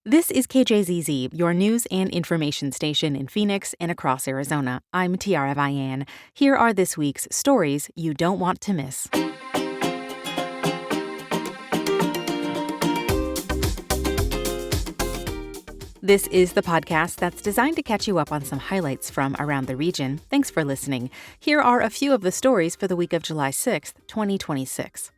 This is KJZZ, your news and information station in Phoenix and across Arizona. I'm Tiara Vian. Here are this week's stories you don't want to miss. This is the podcast that's designed to catch you up on some highlights from around the region. Thanks for listening. Here are a few of the stories for the week of July 6th, 2026.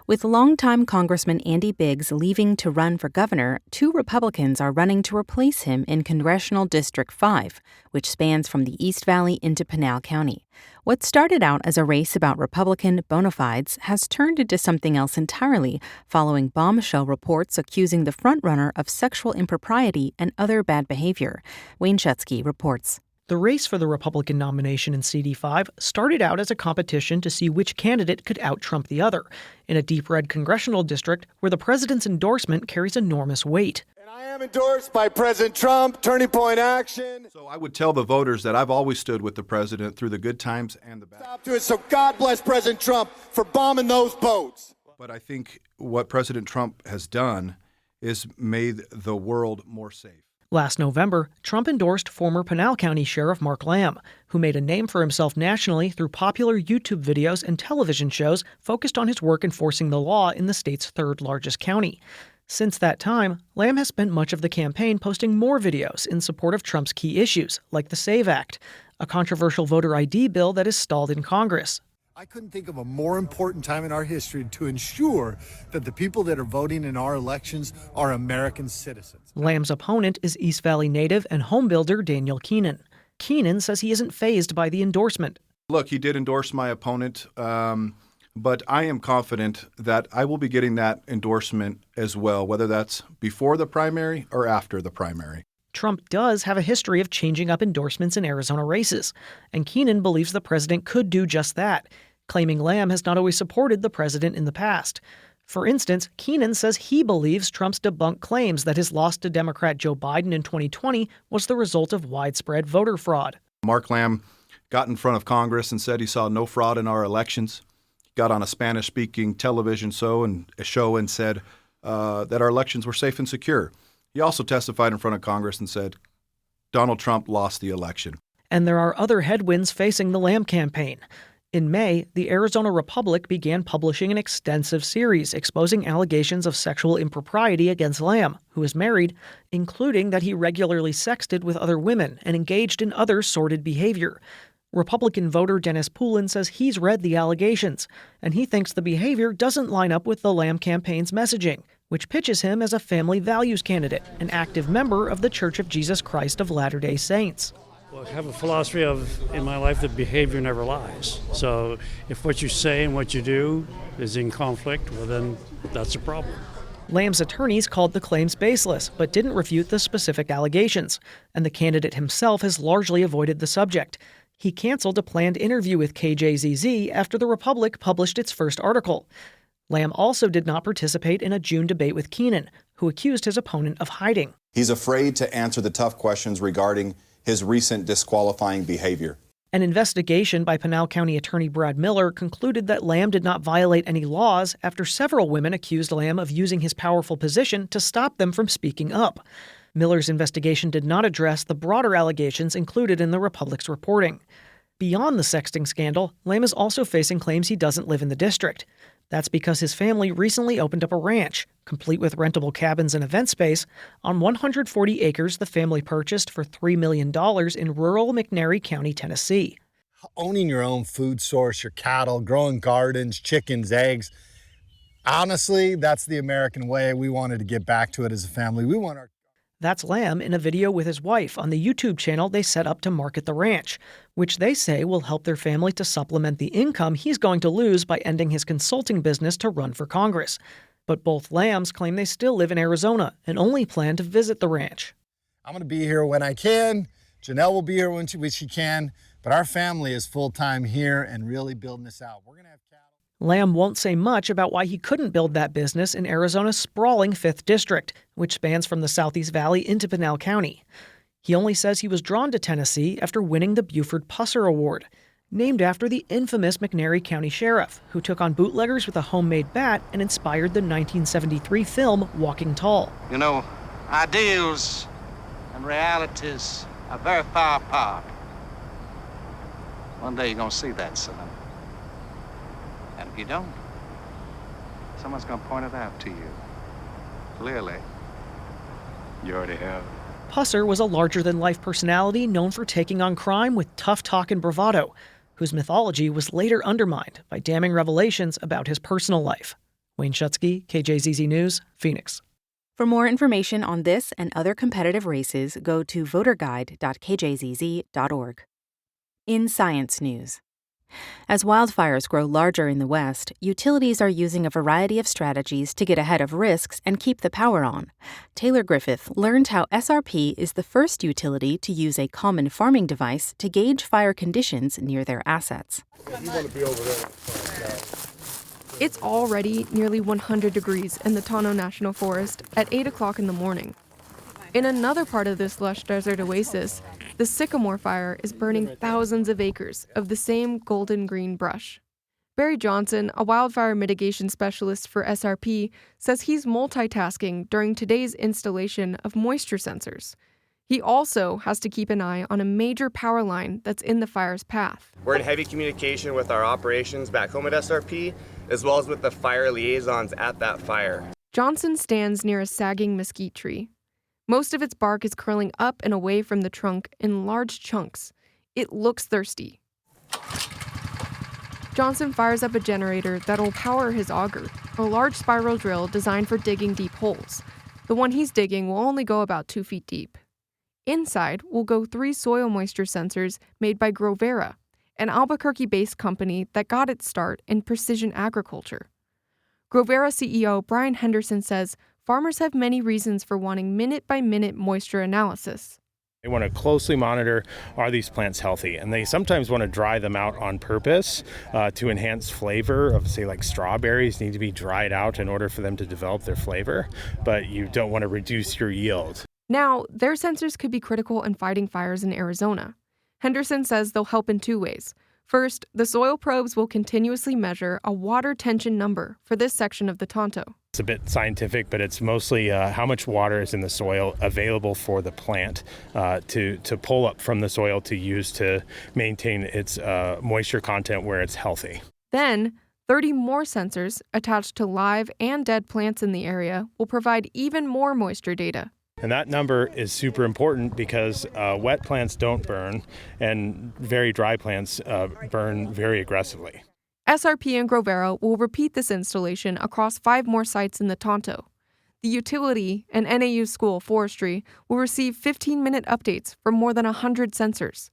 With longtime Congressman Andy Biggs leaving to run for governor, two Republicans are running to replace him in Congressional District 5, which spans from the East Valley into Pinal County. What started out as a race about Republican bona fides has turned into something else entirely, following bombshell reports accusing the frontrunner of sexual impropriety and other bad behavior. Wayne Schutsky reports. The race for the Republican nomination in CD5 started out as a competition to see which candidate could out-Trump the other, in a deep red congressional district where the president's endorsement carries enormous weight. And I am endorsed by President Trump, Turning Point Action. So I would tell the voters that I've always stood with the president through the good times and the bad. Stop to it. So God bless President Trump for bombing those boats. But I think what President Trump has done is made the world more safe. Last November, Trump endorsed former Pinal County Sheriff Mark Lamb, who made a name for himself nationally through popular YouTube videos and television shows focused on his work enforcing the law in the state's third largest county. Since that time, Lamb has spent much of the campaign posting more videos in support of Trump's key issues, like the SAVE Act, a controversial voter ID bill that is stalled in Congress. I couldn't think of a more important time in our history to ensure that the people that are voting in our elections are American citizens. Lamb's opponent is East Valley native and homebuilder Daniel Keenan. Keenan says he isn't fazed by the endorsement. Look, he did endorse my opponent, but I am confident that I will be getting that endorsement as well, whether that's before the primary or after the primary. Trump does have a history of changing up endorsements in Arizona races, and Keenan believes the president could do just that, claiming Lamb has not always supported the president in the past. For instance, Keenan says he believes Trump's debunked claims that his loss to Democrat Joe Biden in 2020 was the result of widespread voter fraud. Mark Lamb got in front of Congress and said he saw no fraud in our elections. He got on a Spanish-speaking television show and said that our elections were safe and secure. He also testified in front of Congress and said Donald Trump lost the election. And there are other headwinds facing the Lamb campaign. In May, the Arizona Republic began publishing an extensive series exposing allegations of sexual impropriety against Lamb, who is married, including that he regularly sexted with other women and engaged in other sordid behavior. Republican voter Dennis Poulin says he's read the allegations, and he thinks the behavior doesn't line up with the Lamb campaign's messaging, which pitches him as a family values candidate, an active member of the Church of Jesus Christ of Latter-day Saints. Well, I have a philosophy in my life that behavior never lies. So if what you say and what you do is in conflict, well, then that's a problem. Lamb's attorneys called the claims baseless, but didn't refute the specific allegations, and the candidate himself has largely avoided the subject. He canceled a planned interview with KJZZ after the Republic published its first article. Lamb also did not participate in a June debate with Keenan, who accused his opponent of hiding. He's afraid to answer the tough questions regarding his recent disqualifying behavior. An investigation by Pinal County Attorney Brad Miller concluded that Lamb did not violate any laws after several women accused Lamb of using his powerful position to stop them from speaking up. Miller's investigation did not address the broader allegations included in the Republic's reporting. Beyond the sexting scandal, Lamb is also facing claims he doesn't live in the district. That's because his family recently opened up a ranch, complete with rentable cabins and event space, on 140 acres the family purchased for $3 million in rural McNairy County, Tennessee. Owning your own food source, your cattle, growing gardens, chickens, eggs. Honestly, that's the American way. We wanted to get back to it as a family. That's Lamb in a video with his wife on the YouTube channel they set up to market the ranch, which they say will help their family to supplement the income he's going to lose by ending his consulting business to run for Congress. But both Lambs claim they still live in Arizona and only plan to visit the ranch. I'm going to be here when I can. Janelle will be here when she can. But our family is full-time here and really building this out. We're going to have cattle. Lamb won't say much about why he couldn't build that business in Arizona's sprawling 5th District, which spans from the Southeast Valley into Pinal County. He only says he was drawn to Tennessee after winning the Buford Pusser Award, named after the infamous McNairy County Sheriff, who took on bootleggers with a homemade bat and inspired the 1973 film Walking Tall. You know, Ideals and realities are very far apart. One day you're going to see that, son. And if you don't, someone's going to point it out to you. Clearly. You already have. Pusser was a larger-than-life personality known for taking on crime with tough talk and bravado, whose mythology was later undermined by damning revelations about his personal life. Wayne Schutsky, KJZZ News, Phoenix. For more information on this and other competitive races, go to voterguide.kjzz.org. In science news. As wildfires grow larger in the West, utilities are using a variety of strategies to get ahead of risks and keep the power on. Taylor Griffith learned how SRP is the first utility to use a common farming device to gauge fire conditions near their assets. It's already nearly 100 degrees in the Tonto National Forest at 8 o'clock in the morning. In another part of this lush desert oasis, the sycamore fire is burning thousands of acres of the same golden green brush. Barry Johnson, a wildfire mitigation specialist for SRP, says he's multitasking during today's installation of moisture sensors. He also has to keep an eye on a major power line that's in the fire's path. We're in heavy communication with our operations back home at SRP, as well as with the fire liaisons at that fire. Johnson stands near a sagging mesquite tree. Most of its bark is curling up and away from the trunk in large chunks. It looks thirsty. Johnson fires up a generator that'll power his auger, a large spiral drill designed for digging deep holes. The one he's digging will only go about 2 feet deep. Inside will go 3 soil moisture sensors made by Grovera, an Albuquerque-based company that got its start in precision agriculture. Grovera CEO Brian Henderson says farmers have many reasons for wanting minute-by-minute moisture analysis. They want to closely monitor, are these plants healthy? And they sometimes want to dry them out on purpose to enhance flavor of, say, like strawberries need to be dried out in order for them to develop their flavor, but you don't want to reduce your yield. Now, their sensors could be critical in fighting fires in Arizona. Henderson says they'll help in 2 ways. First, the soil probes will continuously measure a water tension number for this section of the Tonto. It's a bit scientific, but it's mostly how much water is in the soil available for the plant to pull up from the soil to use to maintain its moisture content where it's healthy. Then, 30 more sensors attached to live and dead plants in the area will provide even more moisture data. And that number is super important because wet plants don't burn and very dry plants burn very aggressively. SRP and Grovera will repeat this installation across 5 more sites in the Tonto. The utility and NAU School of Forestry will receive 15-minute updates from more than 100 sensors.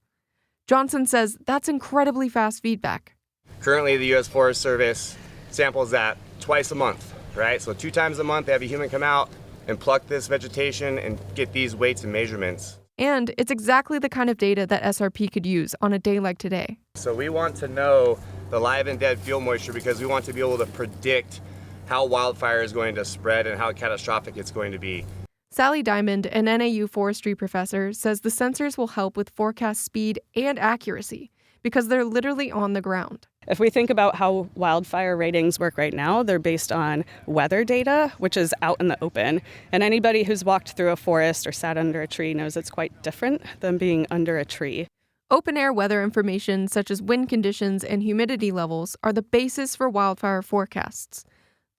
Johnson says that's incredibly fast feedback. Currently, the U.S. Forest Service samples that twice a month, right? So 2 times a month, they have a human come out and pluck this vegetation and get these weights and measurements. And it's exactly the kind of data that SRP could use on a day like today. So we want to know the live and dead field moisture because we want to be able to predict how wildfire is going to spread and how catastrophic it's going to be. Sally Diamond, an NAU forestry professor, says the sensors will help with forecast speed and accuracy because they're literally on the ground. If we think about how wildfire ratings work right now, they're based on weather data, which is out in the open. And anybody who's walked through a forest or sat under a tree knows it's quite different than being under a tree. Open-air weather information such as wind conditions and humidity levels are the basis for wildfire forecasts.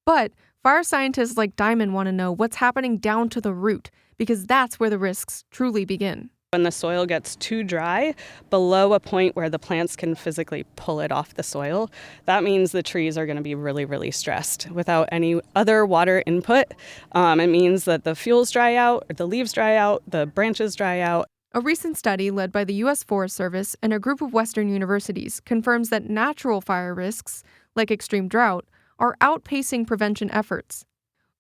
But fire scientists like Diamond want to know what's happening down to the root, because that's where the risks truly begin. When the soil gets too dry, below a point where the plants can physically pull it off the soil, that means the trees are going to be really, really stressed. Without any other water input, it means that the fuels dry out, the leaves dry out, the branches dry out. A recent study led by the U.S. Forest Service and a group of Western universities confirms that natural fire risks, like extreme drought, are outpacing prevention efforts.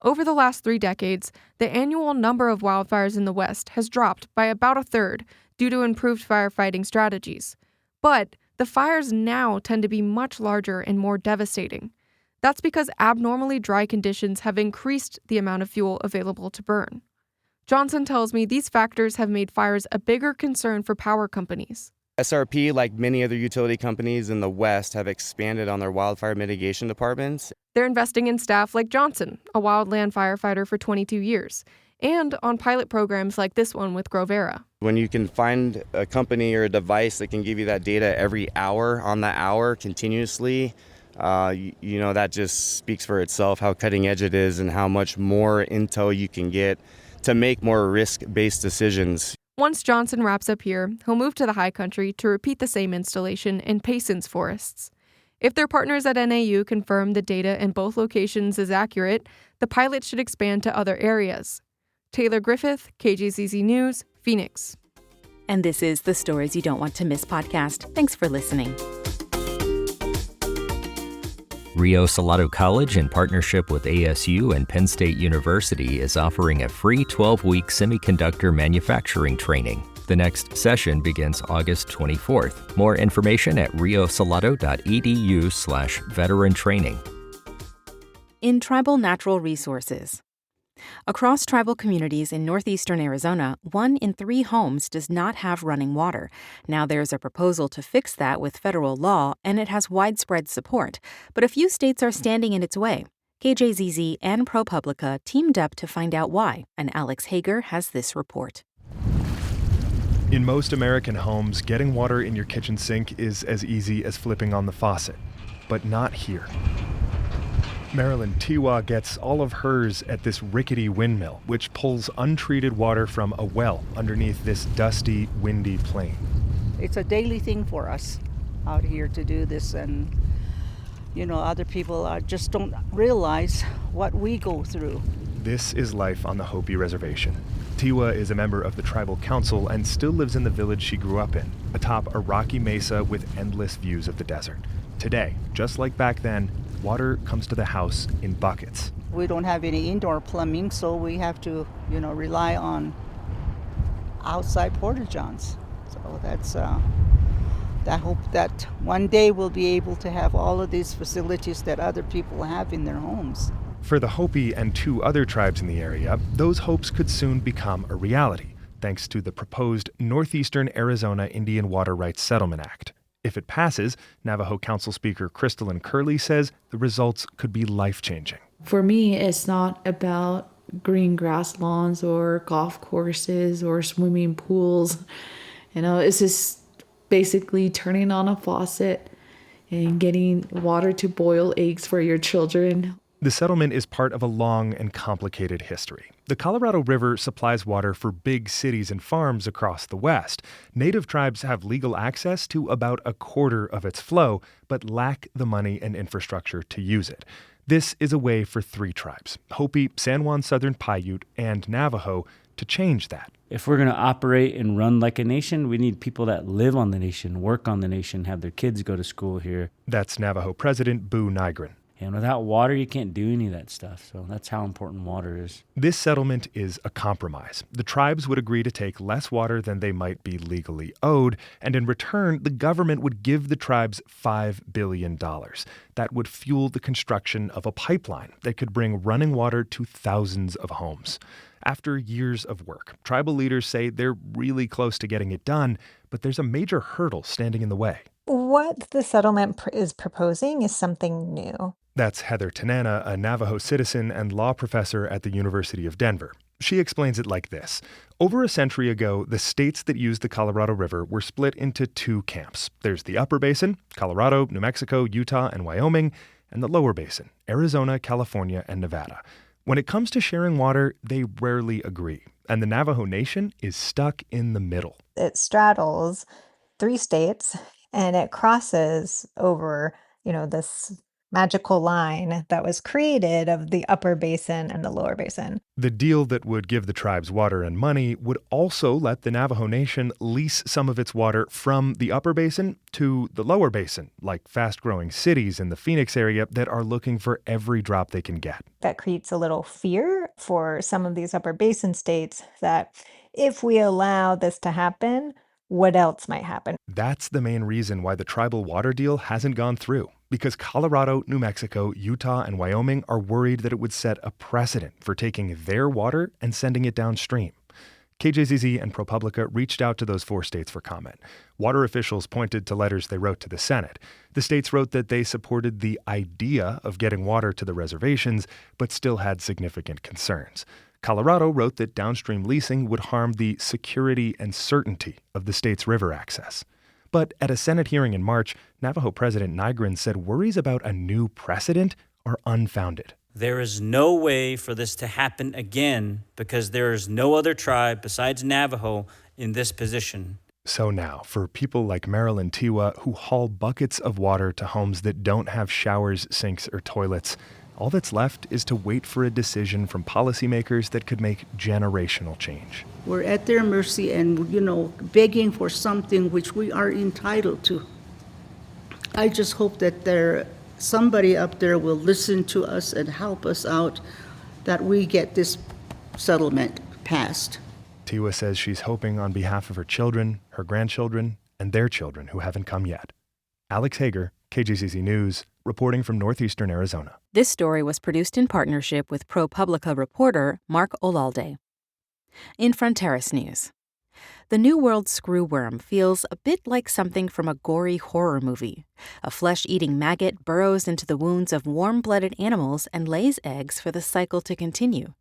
Over the last 3 decades, the annual number of wildfires in the West has dropped by about a third due to improved firefighting strategies. But the fires now tend to be much larger and more devastating. That's because abnormally dry conditions have increased the amount of fuel available to burn. Johnson tells me these factors have made fires a bigger concern for power companies. SRP, like many other utility companies in the West, have expanded on their wildfire mitigation departments. They're investing in staff like Johnson, a wildland firefighter for 22 years, and on pilot programs like this one with Grovera. When you can find a company or a device that can give you that data every hour on the hour continuously, that just speaks for itself, how cutting edge it is and how much more intel you can get to make more risk-based decisions. Once Johnson wraps up here, he'll move to the high country to repeat the same installation in Payson's forests. If their partners at NAU confirm the data in both locations is accurate, the pilot should expand to other areas. Taylor Griffith, KJZZ News, Phoenix. And this is the Stories You Don't Want to Miss podcast. Thanks for listening. Rio Salado College, in partnership with ASU and Penn State University, is offering a free 12-week semiconductor manufacturing training. The next session begins August 24th. More information at riosalado.edu/veteran training. In tribal natural resources. Across tribal communities in northeastern Arizona, 1 in 3 homes does not have running water. Now there's a proposal to fix that with federal law, and it has widespread support. But a few states are standing in its way. KJZZ and ProPublica teamed up to find out why, and Alex Hager has this report. In most American homes, getting water in your kitchen sink is as easy as flipping on the faucet. But not here. Marilyn Tiwa gets all of hers at this rickety windmill, which pulls untreated water from a well underneath this dusty, windy plain. It's a daily thing for us out here to do this, and other people just don't realize what we go through. This is life on the Hopi Reservation. Tiwa is a member of the tribal council and still lives in the village she grew up in, atop a rocky mesa with endless views of the desert. Today, just like back then, water comes to the house in buckets. We don't have any indoor plumbing, so we have to, rely on outside porta-johns. So that's I hope that one day we'll be able to have all of these facilities that other people have in their homes. For the Hopi and 2 other tribes in the area, those hopes could soon become a reality, thanks to the proposed Northeastern Arizona Indian Water Rights Settlement Act. If it passes, Navajo Council Speaker Crystalline Curley says the results could be life-changing. For me, it's not about green grass lawns or golf courses or swimming pools. It's just basically turning on a faucet and getting water to boil eggs for your children. The settlement is part of a long and complicated history. The Colorado River supplies water for big cities and farms across the West. Native tribes have legal access to about a quarter of its flow, but lack the money and infrastructure to use it. This is a way for 3 tribes, Hopi, San Juan Southern Paiute, and Navajo, to change that. If we're going to operate and run like a nation, we need people that live on the nation, work on the nation, have their kids go to school here. That's Navajo President Boo Nygren. And without water, you can't do any of that stuff. So that's how important water is. This settlement is a compromise. The tribes would agree to take less water than they might be legally owed, and in return, the government would give the tribes $5 billion. That would fuel the construction of a pipeline that could bring running water to thousands of homes. After years of work, tribal leaders say they're really close to getting it done, but there's a major hurdle standing in the way. What the settlement is proposing is something new. That's Heather Tanana, a Navajo citizen and law professor at the University of Denver. She explains it like this. Over a century ago, the states that used the Colorado River were split into 2 camps. There's the upper basin, Colorado, New Mexico, Utah, and Wyoming, and the lower basin, Arizona, California, and Nevada. When it comes to sharing water, they rarely agree, and the Navajo Nation is stuck in the middle. It straddles 3 states, and it crosses over, this magical line that was created of the upper basin and the lower basin. The deal that would give the tribes water and money would also let the Navajo Nation lease some of its water from the upper basin to the lower basin, like fast-growing cities in the Phoenix area that are looking for every drop they can get. That creates a little fear for some of these upper basin states that if we allow this to happen, what else might happen? That's the main reason why the tribal water deal hasn't gone through. Because Colorado, New Mexico, Utah, and Wyoming are worried that it would set a precedent for taking their water and sending it downstream. KJZZ and ProPublica reached out to those 4 states for comment. Water officials pointed to letters they wrote to the Senate. The states wrote that they supported the idea of getting water to the reservations, but still had significant concerns. Colorado wrote that downstream leasing would harm the security and certainty of the state's river access. But at a Senate hearing in March, Navajo President Nygren said worries about a new precedent are unfounded. There is no way for this to happen again because there is no other tribe besides Navajo in this position. So now, for people like Marilyn Tiwa who haul buckets of water to homes that don't have showers, sinks, or toilets, all that's left is to wait for a decision from policymakers that could make generational change. We're at their mercy and, begging for something which we are entitled to. I just hope that somebody up there will listen to us and help us out, that we get this settlement passed. Tiwa says she's hoping on behalf of her children, her grandchildren, and their children who haven't come yet. Alex Hager, KGCC News, reporting from northeastern Arizona. This story was produced in partnership with ProPublica reporter Mark Olalde. In Fronteras News, the New World Screwworm feels a bit like something from a gory horror movie. A flesh-eating maggot burrows into the wounds of warm-blooded animals and lays eggs for the cycle to continue.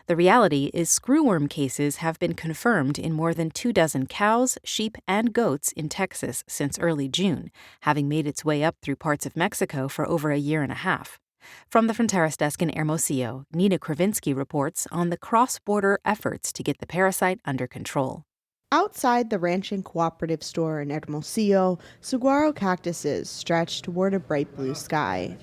The reality is screwworm cases have been confirmed in more than 24 cows, sheep, and goats in Texas since early June, having made its way up through parts of Mexico for over a year and a half. From the Fronteras desk in Hermosillo, Nina Kravinsky reports on the cross-border efforts to get the parasite under control. Outside the Ranching Cooperative store in Hermosillo, saguaro cactuses stretch toward a bright blue sky.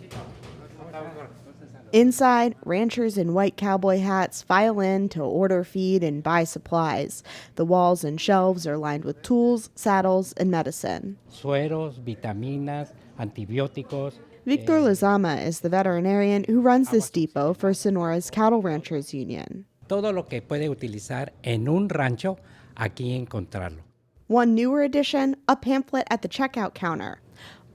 Inside, ranchers in white cowboy hats file in to order feed and buy supplies. The walls and shelves are lined with tools, saddles, and medicine. Sueros, vitaminas, antibióticos. Victor Lezama is the veterinarian who runs this depot for Sonora's Cattle Ranchers Union. Todo lo que puede utilizar en un rancho, aquí encontrarlo. One newer addition, a pamphlet at the checkout counter.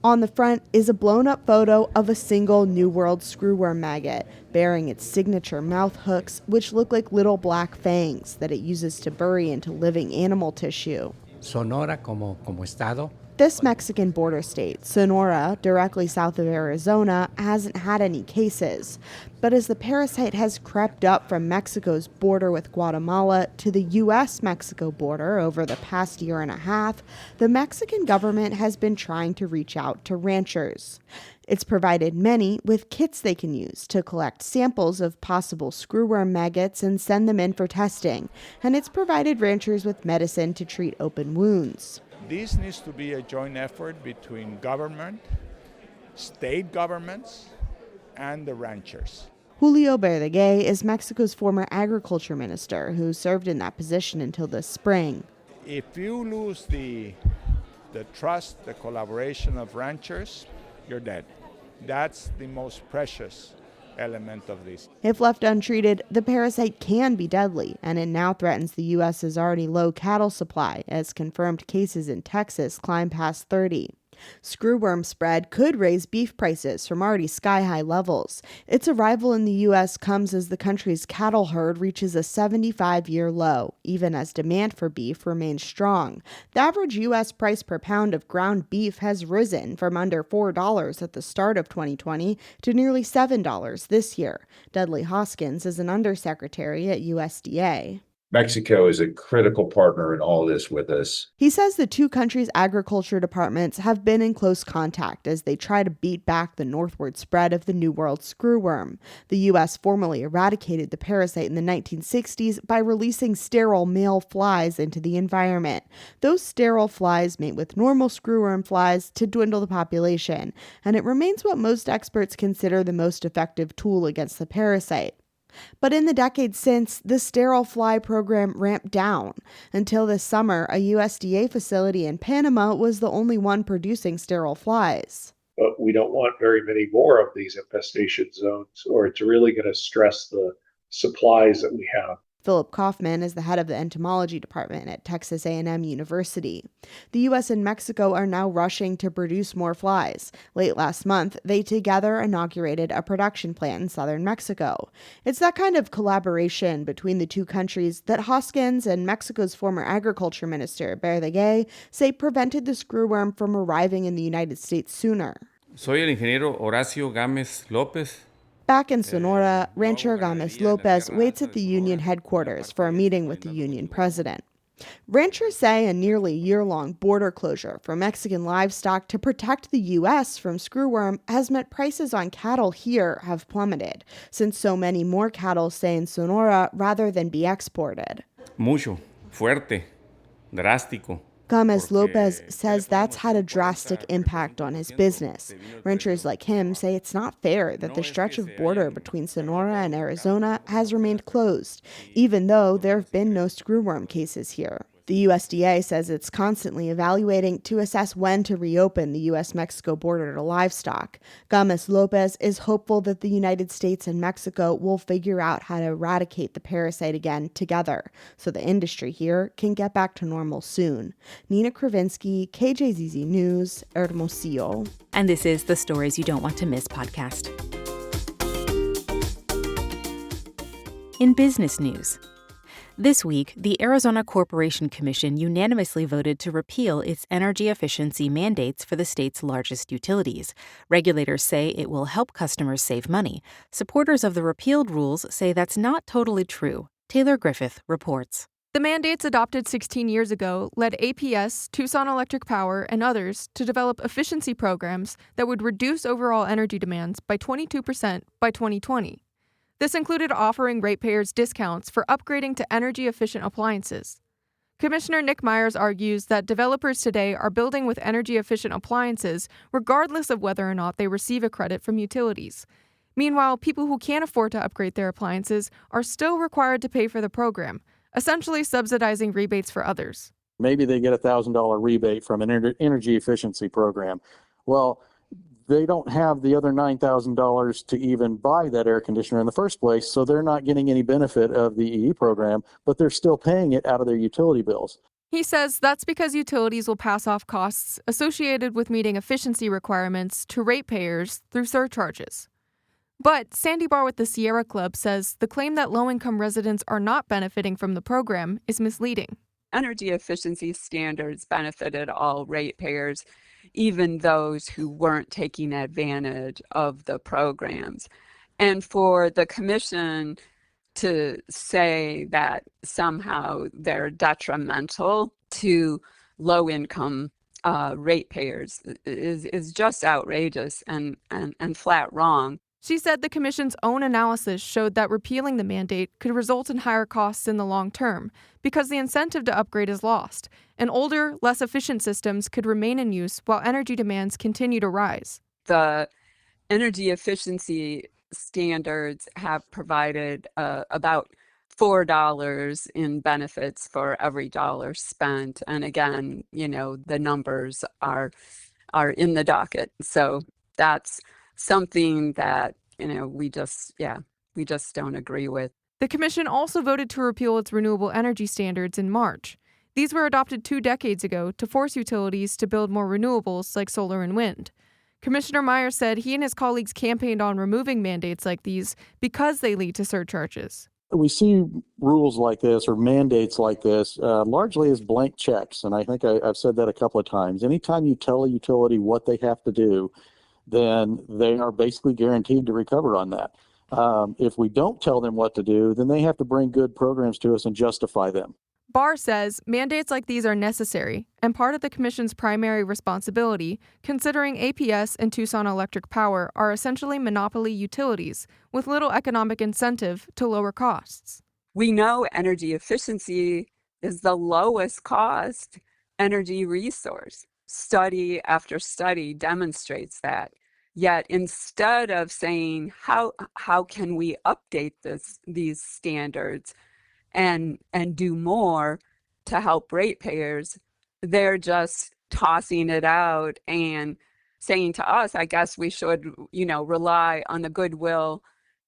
On the front is a blown-up photo of a single New World Screwworm maggot, bearing its signature mouth hooks, which look like little black fangs that it uses to bury into living animal tissue. Sonora como estado. This Mexican border state, Sonora, directly south of Arizona, hasn't had any cases. But as the parasite has crept up from Mexico's border with Guatemala to the U.S.-Mexico border over the past year and a half, the Mexican government has been trying to reach out to ranchers. It's provided many with kits they can use to collect samples of possible screwworm maggots and send them in for testing. And it's provided ranchers with medicine to treat open wounds. This needs to be a joint effort between government, state governments, and the ranchers. Julio Verdeguer is Mexico's former agriculture minister who served in that position until this spring. If you lose the trust, the collaboration of ranchers, you're dead. That's the most precious element of this. If left untreated, the parasite can be deadly, and it now threatens the U.S.'s already low cattle supply as confirmed cases in Texas climb past 30. Screwworm spread could raise beef prices from already sky-high levels. Its arrival in the U.S. comes as the country's cattle herd reaches a 75-year low, even as demand for beef remains strong. The average U.S. price per pound of ground beef has risen from under $4 at the start of 2020 to nearly $7 this year. Dudley Hoskins is an undersecretary at USDA. Mexico is a critical partner in all this with us. He says the two countries' agriculture departments have been in close contact as they try to beat back the northward spread of the New World Screwworm. The U.S. formally eradicated the parasite in the 1960s by releasing sterile male flies into the environment. Those sterile flies mate with normal screwworm flies to dwindle the population, and it remains what most experts consider the most effective tool against the parasite. But in the decades since, the sterile fly program ramped down. Until this summer, a USDA facility in Panama was the only one producing sterile flies. But we don't want very many more of these infestation zones, or it's really going to stress the supplies that we have. Philip Kaufman is the head of the entomology department at Texas A&M University. The U.S. and Mexico are now rushing to produce more flies. Late last month, they together inaugurated a production plant in southern Mexico. It's that kind of collaboration between the two countries that Hoskins and Mexico's former agriculture minister, Verdeguer, say prevented the screwworm from arriving in the United States sooner. Soy el ingeniero Horacio Gámez López. Back in Sonora, rancher Gámez López waits at the union headquarters for a meeting with the union president. Ranchers say a nearly year-long border closure for Mexican livestock to protect the U.S. from screwworm has meant prices on cattle here have plummeted, since so many more cattle stay in Sonora rather than be exported. Mucho, fuerte, drástico. Gámez López says that's had a drastic impact on his business. Ranchers like him say it's not fair that the stretch of border between Sonora and Arizona has remained closed, even though there have been no screwworm cases here. The USDA says it's constantly evaluating to assess when to reopen the U.S.-Mexico border to livestock. Gámez López is hopeful that the United States and Mexico will figure out how to eradicate the parasite again together, so the industry here can get back to normal soon. Nina Kravinsky, KJZZ News, Hermosillo. And this is the Stories You Don't Want to Miss podcast. In business news, this week, the Arizona Corporation Commission unanimously voted to repeal its energy efficiency mandates for the state's largest utilities. Regulators say it will help customers save money. Supporters of the repealed rules say that's not totally true. Taylor Griffith reports. The mandates adopted 16 years ago led APS, Tucson Electric Power, and others to develop efficiency programs that would reduce overall energy demands by 22% by 2020. This included offering ratepayers discounts for upgrading to energy-efficient appliances. Commissioner Nick Myers argues that developers today are building with energy-efficient appliances regardless of whether or not they receive a credit from utilities. Meanwhile, people who can't afford to upgrade their appliances are still required to pay for the program, essentially subsidizing rebates for others. Maybe they get a $1,000 rebate from an energy efficiency program. Well, they don't have the other $9,000 to even buy that air conditioner in the first place, so they're not getting any benefit of the EE program, but they're still paying it out of their utility bills. He says that's because utilities will pass off costs associated with meeting efficiency requirements to ratepayers through surcharges. But Sandy Barr with the Sierra Club says the claim that low-income residents are not benefiting from the program is misleading. Energy efficiency standards benefited all ratepayers, even those who weren't taking advantage of the programs. And for the commission to say that somehow they're detrimental to low-income ratepayers is just outrageous and flat wrong. She said the commission's own analysis showed that repealing the mandate could result in higher costs in the long term because the incentive to upgrade is lost, and older, less efficient systems could remain in use while energy demands continue to rise. The energy efficiency standards have provided about $4 in benefits for every dollar spent. And again, the numbers are in the docket. So that's something that, we just don't agree with. The commission also voted to repeal its renewable energy standards in March. These were adopted 2 decades ago to force utilities to build more renewables like solar and wind. Commissioner Myers said he and his colleagues campaigned on removing mandates like these because they lead to surcharges. We see rules like this or mandates like this largely as blank checks, and I think I've said that a couple of times. Anytime you tell a utility what they have to do, then they are basically guaranteed to recover on that. If we don't tell them what to do, then they have to bring good programs to us and justify them. Barr says mandates like these are necessary and part of the commission's primary responsibility, considering APS and Tucson Electric Power are essentially monopoly utilities with little economic incentive to lower costs. We know energy efficiency is the lowest cost energy resource. Study after study demonstrates that. Yet instead of saying how can we update these standards and do more to help ratepayers, they're just tossing it out and saying to us, I guess we should, rely on the goodwill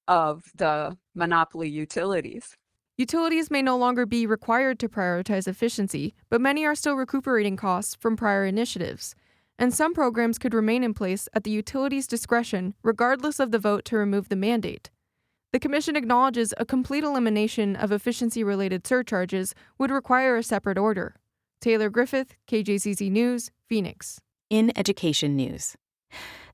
of the monopoly utilities. Utilities may no longer be required to prioritize efficiency, but many are still recuperating costs from prior initiatives. And some programs could remain in place at the utility's discretion regardless of the vote to remove the mandate. The commission acknowledges a complete elimination of efficiency-related surcharges would require a separate order. Taylor Griffith, KJZZ News, Phoenix. In education news,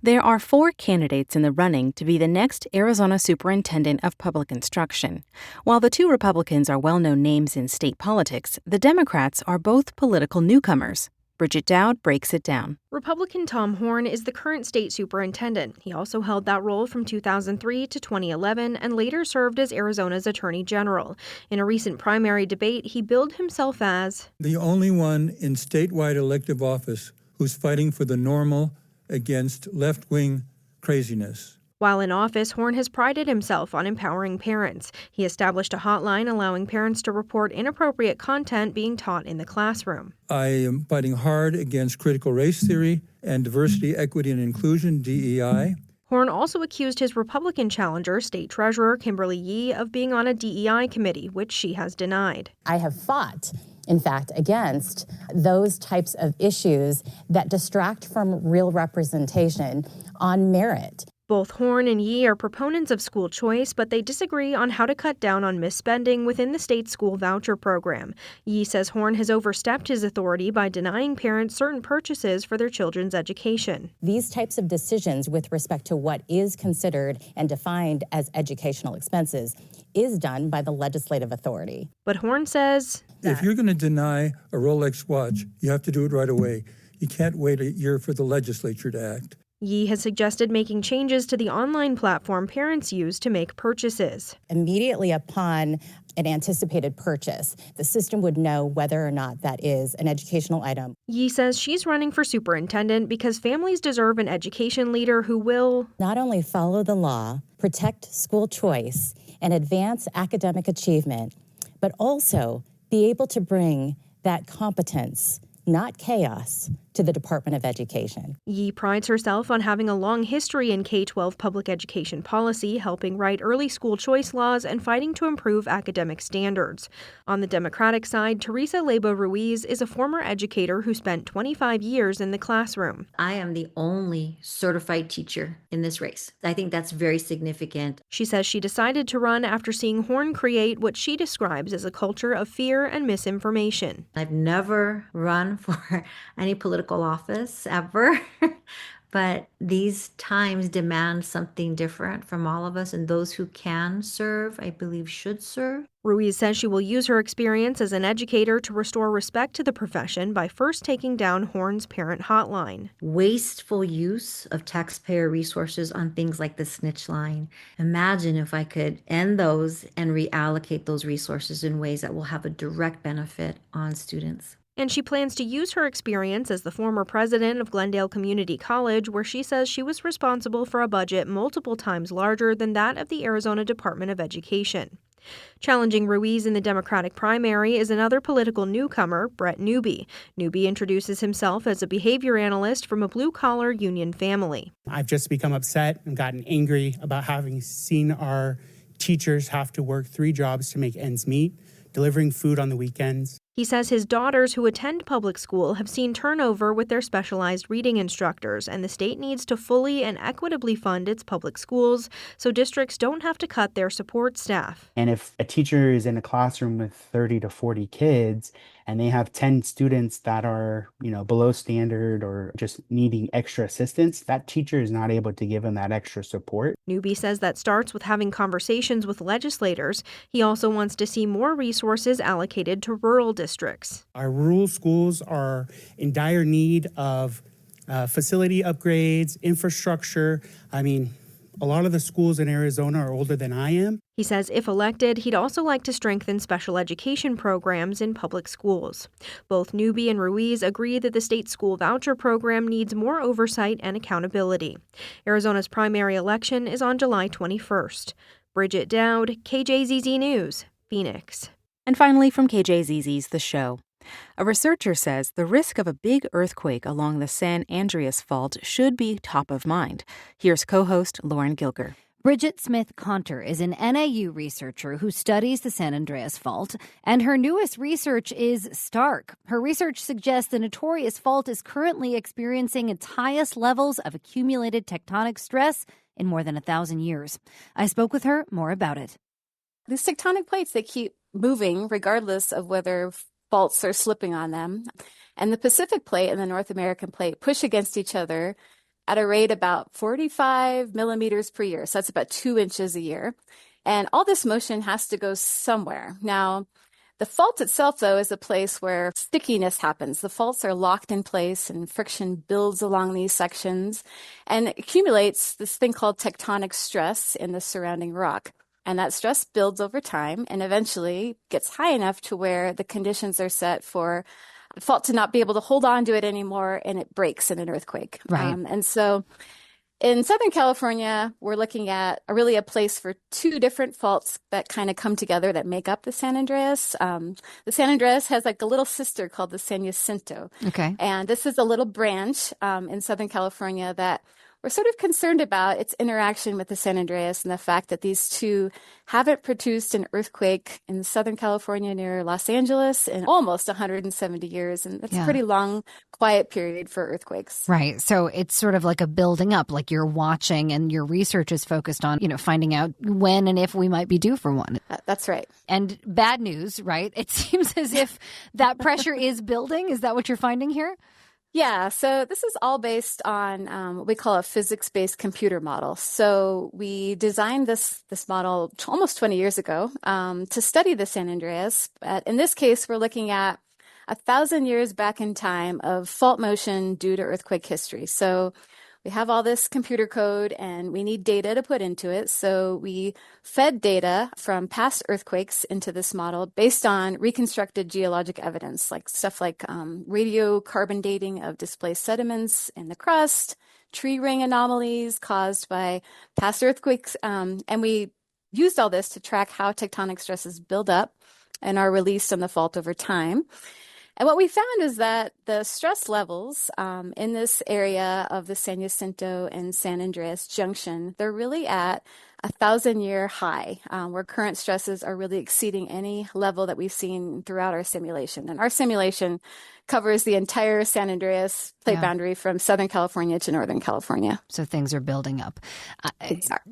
There are 4 candidates in the running to be the next Arizona Superintendent of Public Instruction. While the 2 Republicans are well-known names in state politics, the Democrats are both political newcomers. Bridget Dowd breaks it down. Republican Tom Horn is the current state superintendent. He also held that role from 2003 to 2011 and later served as Arizona's attorney general. In a recent primary debate, he billed himself as the only one in statewide elective office who's fighting for the normal against left-wing craziness. While in office, Horn has prided himself on empowering parents. He established a hotline allowing parents to report inappropriate content being taught in the classroom. I am fighting hard against critical race theory and diversity, equity, and inclusion, DEI. Horn also accused his Republican challenger, State Treasurer Kimberly Yee, of being on a DEI committee, which she has denied. I have fought, in fact, against those types of issues that distract from real representation on merit. Both Horn and Yee are proponents of school choice, but they disagree on how to cut down on misspending within the state's school voucher program. Yee says Horn has overstepped his authority by denying parents certain purchases for their children's education. These types of decisions with respect to what is considered and defined as educational expenses is done by the legislative authority. But Horn says if you're going to deny a Rolex watch, you have to do it right away. You can't wait a year for the legislature to act. Yee has suggested making changes to the online platform parents use to make purchases. Immediately upon an anticipated purchase, the system would know whether or not that is an educational item. Yee says she's running for superintendent because families deserve an education leader who will not only follow the law, protect school choice, and advance academic achievement, but also be able to bring that competence, not chaos, to the Department of Education. Yee prides herself on having a long history in K-12 public education policy, helping write early school choice laws and fighting to improve academic standards. On the Democratic side, Teresa Leyba Ruiz is a former educator who spent 25 years in the classroom. I am the only certified teacher in this race. I think that's very significant. She says she decided to run after seeing Horn create what she describes as a culture of fear and misinformation. I've never run for any political office ever, but these times demand something different from all of us, and those who can serve, I believe, should serve. Ruiz says she will use her experience as an educator to restore respect to the profession by first taking down Horn's parent hotline. Wasteful use of taxpayer resources on things like the snitch line. Imagine if I could end those and reallocate those resources in ways that will have a direct benefit on students. And she plans to use her experience as the former president of Glendale Community College, where she says she was responsible for a budget multiple times larger than that of the Arizona Department of Education. Challenging Ruiz in the Democratic primary is another political newcomer, Brett Newby. Newby introduces himself as a behavior analyst from a blue-collar union family. I've just become upset and gotten angry about having seen our teachers have to work 3 jobs to make ends meet, delivering food on the weekends. He says his daughters who attend public school have seen turnover with their specialized reading instructors, and the state needs to fully and equitably fund its public schools so districts don't have to cut their support staff. And if a teacher is in a classroom with 30 to 40 kids and they have 10 students that are, below standard or just needing extra assistance, that teacher is not able to give them that extra support. Newby says that starts with having conversations with legislators. He also wants to see more resources allocated to rural districts. Our rural schools are in dire need of facility upgrades, infrastructure. A lot of the schools in Arizona are older than I am. He says if elected, he'd also like to strengthen special education programs in public schools. Both Newby and Ruiz agree that the state school voucher program needs more oversight and accountability. Arizona's primary election is on July 21st. Bridget Dowd, KJZZ News, Phoenix. And finally, from KJZZ's The Show. A researcher says the risk of a big earthquake along the San Andreas Fault should be top of mind. Here's co-host Lauren Gilger. Bridget Smith-Conter is an NAU researcher who studies the San Andreas Fault, and her newest research is stark. Her research suggests the notorious fault is currently experiencing its highest levels of accumulated tectonic stress in more than 1,000 years. I spoke with her more about it. These tectonic plates, they keep moving regardless of whether faults are slipping on them. And the Pacific plate and the North American plate push against each other at a rate about 45 millimeters per year. So that's about 2 inches a year. And all this motion has to go somewhere. Now, the fault itself, though, is a place where stickiness happens. The faults are locked in place and friction builds along these sections and accumulates this thing called tectonic stress in the surrounding rock. And that stress builds over time and eventually gets high enough to where the conditions are set for the fault to not be able to hold on to it anymore and it breaks in an earthquake. Right. And so in Southern California, we're looking at a place for two different faults that kind of come together that make up the San Andreas. The San Andreas has like a little sister called the San Jacinto. Okay. And this is a little branch in Southern California that we're sort of concerned about its interaction with the San Andreas and the fact that these two haven't produced an earthquake in Southern California near Los Angeles in almost 170 years. And that's a pretty long, quiet period for earthquakes. Right. So it's sort of like a building up, like you're watching and your research is focused on, finding out when and if we might be due for one. That's right. And bad news, right? It seems as if that pressure is building. Is that what you're finding here? Yeah, so this is all based on what we call a physics-based computer model. So we designed this model almost 20 years ago to study the San Andreas. But in this case, we're looking at 1,000 years back in time of fault motion due to earthquake history. So we have all this computer code and we need data to put into it. So we fed data from past earthquakes into this model based on reconstructed geologic evidence, like stuff like radiocarbon dating of displaced sediments in the crust, tree ring anomalies caused by past earthquakes. And we used all this to track how tectonic stresses build up and are released on the fault over time. And what we found is that the stress levels in this area of the San Jacinto and San Andreas junction, they're really at 1,000-year high, where current stresses are really exceeding any level that we've seen throughout our simulation. And our simulation covers the entire San Andreas plate boundary from Southern California to Northern California. So things are building up.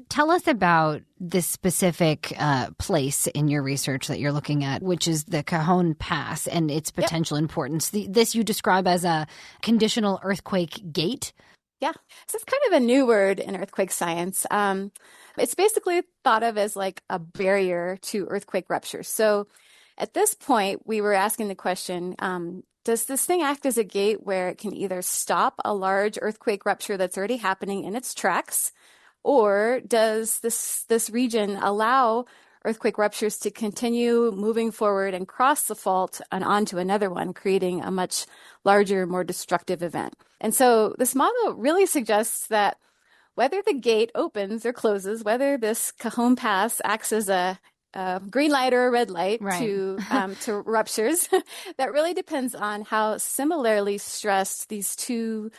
Tell us about this specific place in your research that you're looking at, which is the Cajon Pass and its potential importance. This you describe as a conditional earthquake gate? Yeah, so it's kind of a new word in earthquake science. It's basically thought of as like a barrier to earthquake ruptures. So at this point, we were asking the question, does this thing act as a gate where it can either stop a large earthquake rupture that's already happening in its tracks, or does this region allow earthquake ruptures to continue moving forward and cross the fault and onto another one, creating a much larger, more destructive event? And so this model really suggests that whether the gate opens or closes, whether this Cajon Pass acts as a green light or a red light to ruptures, that really depends on how similarly stressed these two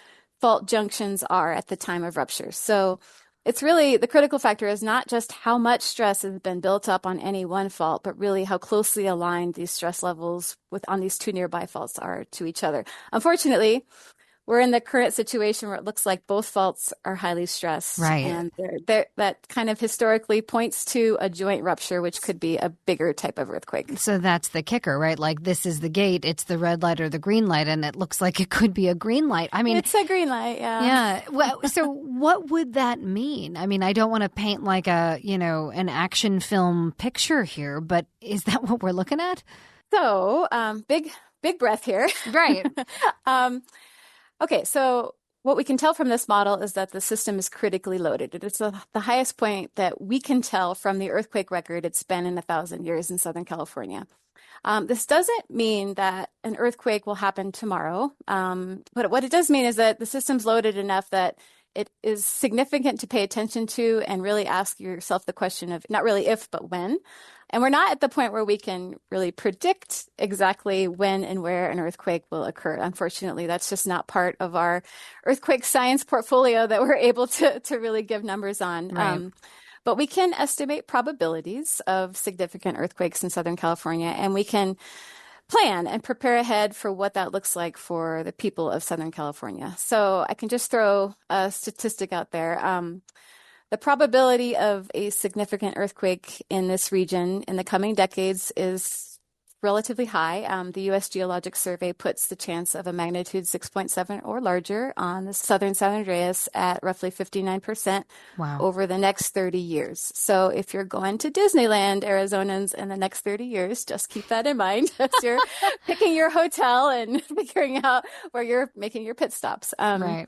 fault junctions are at the time of rupture. So it's really, the critical factor is not just how much stress has been built up on any one fault, but really how closely aligned these stress levels on these two nearby faults are to each other. Unfortunately, we're in the current situation where it looks like both faults are highly stressed. Right. And that kind of historically points to a joint rupture, which could be a bigger type of earthquake. So that's the kicker, right? Like this is the gate, it's the red light or the green light, and it looks like it could be a green light. I mean, it's a green light, yeah. Yeah. Well, so what would that mean? I mean, I don't want to paint like an action film picture here, but is that what we're looking at? So, big breath here. Right. Okay, so what we can tell from this model is that the system is critically loaded. It's the highest point that we can tell from the earthquake record it's been in 1,000 years in Southern California. This doesn't mean that an earthquake will happen tomorrow, but what it does mean is that the system's loaded enough that it is significant to pay attention to and really ask yourself the question of not really if, but when. And we're not at the point where we can really predict exactly when and where an earthquake will occur. Unfortunately, that's just not part of our earthquake science portfolio that we're able to really give numbers on. Right. But we can estimate probabilities of significant earthquakes in Southern California, and we can plan and prepare ahead for what that looks like for the people of Southern California. So I can just throw a statistic out there. The probability of a significant earthquake in this region in the coming decades is relatively high. The U.S. Geologic Survey puts the chance of a magnitude 6.7 or larger on the southern San Andreas at roughly 59% over the next 30 years. So if you're going to Disneyland, Arizonans, in the next 30 years, just keep that in mind as you're picking your hotel and figuring out where you're making your pit stops. Right.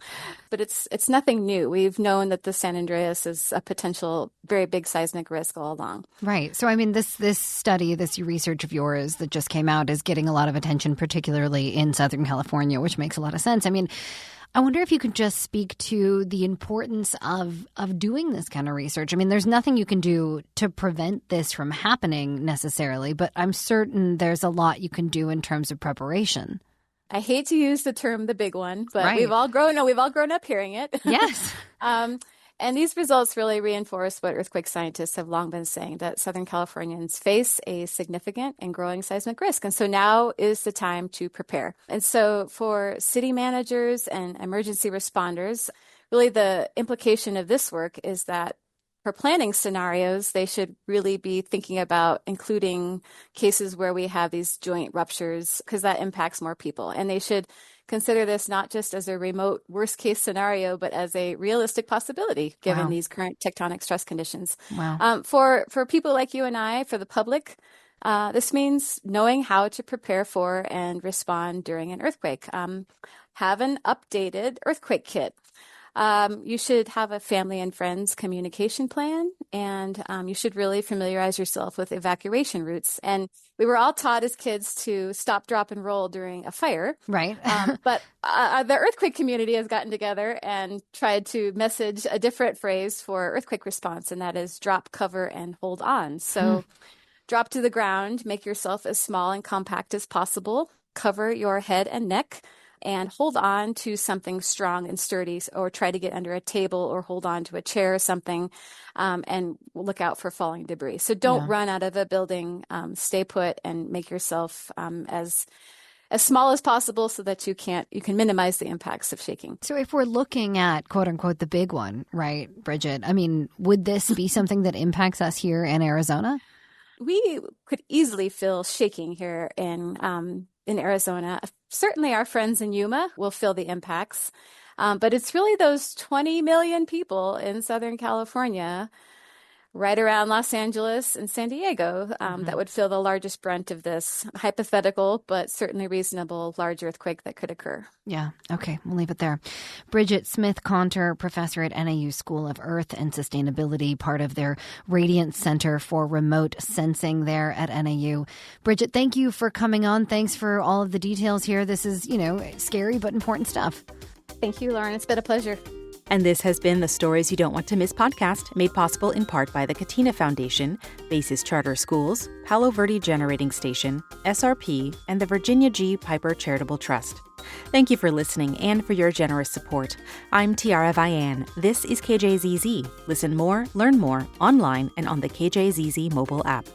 But it's nothing new. We've known that the San Andreas is a potential very big seismic risk all along. Right. So, I mean, this study, this research of yours that just came out is getting a lot of attention, particularly in Southern California, which makes a lot of sense. I mean, I wonder if you could just speak to the importance of doing this kind of research. I mean, there's nothing you can do to prevent this from happening necessarily, but I'm certain there's a lot you can do in terms of preparation. I hate to use the term "the big one," but we've all grown up hearing it. Yes. And these results really reinforce what earthquake scientists have long been saying, that Southern Californians face a significant and growing seismic risk. And so now is the time to prepare. And so for city managers and emergency responders, really the implication of this work is that for planning scenarios, they should really be thinking about including cases where we have these joint ruptures, because that impacts more people. And they should consider this not just as a remote worst case scenario, but as a realistic possibility given these current tectonic stress conditions. Wow. For people like you and I, for the public, this means knowing how to prepare for and respond during an earthquake. Have an updated earthquake kit. You should have a family and friends communication plan, and you should really familiarize yourself with evacuation routes. And we were all taught as kids to stop, drop, and roll during a fire. Right. But the earthquake community has gotten together and tried to message a different phrase for earthquake response, and that is drop, cover, and hold on. So drop to the ground, make yourself as small and compact as possible, cover your head and neck, and hold on to something strong and sturdy, or try to get under a table or hold on to a chair or something, and look out for falling debris. So don't run out of a building. Stay put and make yourself as small as possible so that you can minimize the impacts of shaking. So if we're looking at, quote unquote, the big one, right, Bridget, I mean, would this be something that impacts us here in Arizona? We could easily feel shaking here in Arizona. Certainly our friends in Yuma will feel the impacts, but it's really those 20 million people in Southern California, right around Los Angeles and San Diego, that would feel the largest brunt of this hypothetical, but certainly reasonable large earthquake that could occur. Yeah. Okay. We'll leave it there. Bridget Smith-Conter, professor at NAU School of Earth and Sustainability, part of their Radiant Center for Remote Sensing there at NAU. Bridget, thank you for coming on. Thanks for all of the details here. This is, scary but important stuff. Thank you, Lauren. It's been a pleasure. And this has been the Stories You Don't Want to Miss podcast, made possible in part by the Katina Foundation, Basis Charter Schools, Palo Verde Generating Station, SRP, and the Virginia G. Piper Charitable Trust. Thank you for listening and for your generous support. I'm Tiara Vian. This is KJZZ. Listen more, learn more, online and on the KJZZ mobile app.